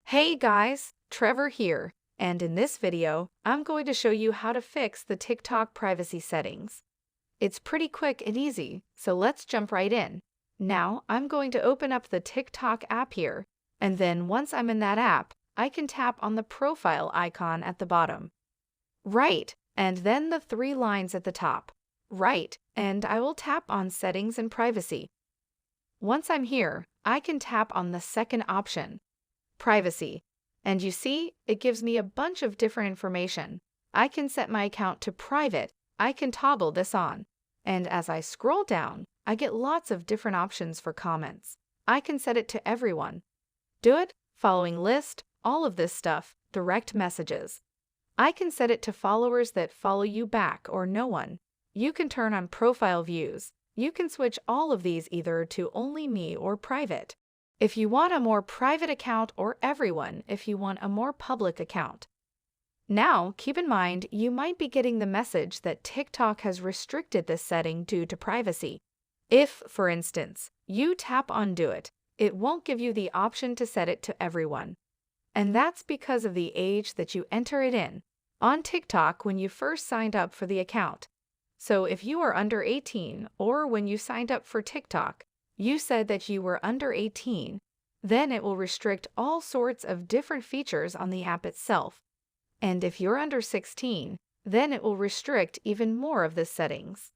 Hey guys, Trevor here, and in this video, I'm going to show you how to fix the TikTok privacy settings. It's pretty quick and easy, so let's jump right in. Now, I'm going to open up the TikTok app here, and then once I'm in that app, I can tap on the profile icon at the bottom. Right, and then the three lines at the top. Right, and I will tap on Settings and Privacy. Once I'm here, I can tap on the second option, Privacy. And you see, it gives me a bunch of different information. I can set my account to private. I can toggle this on. And as I scroll down, I get lots of different options for comments. I can set it to everyone. Do it, following list, all of this stuff, direct messages. I can set it to followers that follow you back or no one. You can turn on profile views. You can switch all of these either to only me or private. If you want a more private account or everyone if you want a more public account. Now, keep in mind you might be getting the message that TikTok has restricted this setting due to privacy. If, for instance, you tap on Do It, it won't give you the option to set it to everyone. And that's because of the age that you enter it in on TikTok when you first signed up for the account. So if you are under 18 or when you signed up for TikTok, you said that you were under 18, then it will restrict all sorts of different features on the app itself. And if you're under 16, then it will restrict even more of the settings.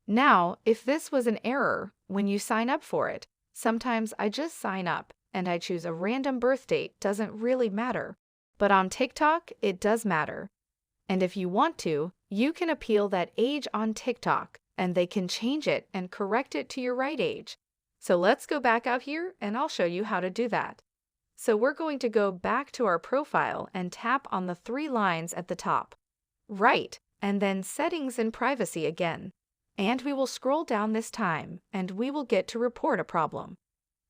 Now, if this was an error when you sign up for it, sometimes I just sign up and I choose a random birth date doesn't really matter. But on TikTok, it does matter. And if you want to, you can appeal that age on TikTok and they can change it and correct it to your right age. So let's go back out here and I'll show you how to do that. So we're going to go back to our profile and tap on the three lines at the top. Right, and then Settings and Privacy again. And we will scroll down this time and we will get to Report a Problem.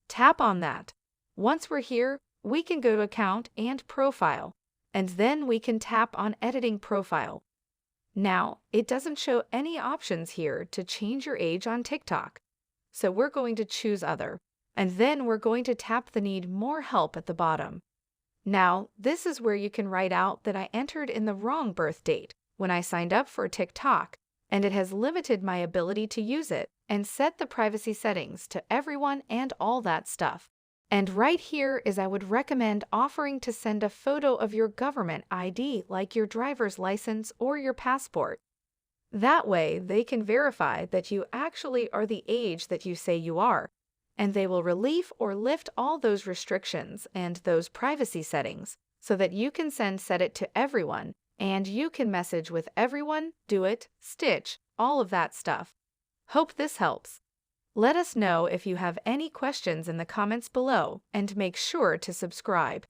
Tap on that. Once we're here, we can go to Account and Profile, and then we can tap on Editing Profile. Now, it doesn't show any options here to change your age on TikTok. So we're going to choose Other, and then we're going to tap the Need More Help at the bottom. Now, this is where you can write out that I entered in the wrong birth date when I signed up for TikTok, and it has limited my ability to use it and set the privacy settings to everyone and all that stuff. And right here is I would recommend offering to send a photo of your government ID like your driver's license or your passport. That way, they can verify that you actually are the age that you say you are, and they will relieve or lift all those restrictions and those privacy settings so that you can set it to everyone, and you can message with everyone, do it, stitch, all of that stuff. Hope this helps. Let us know if you have any questions in the comments below, and make sure to subscribe.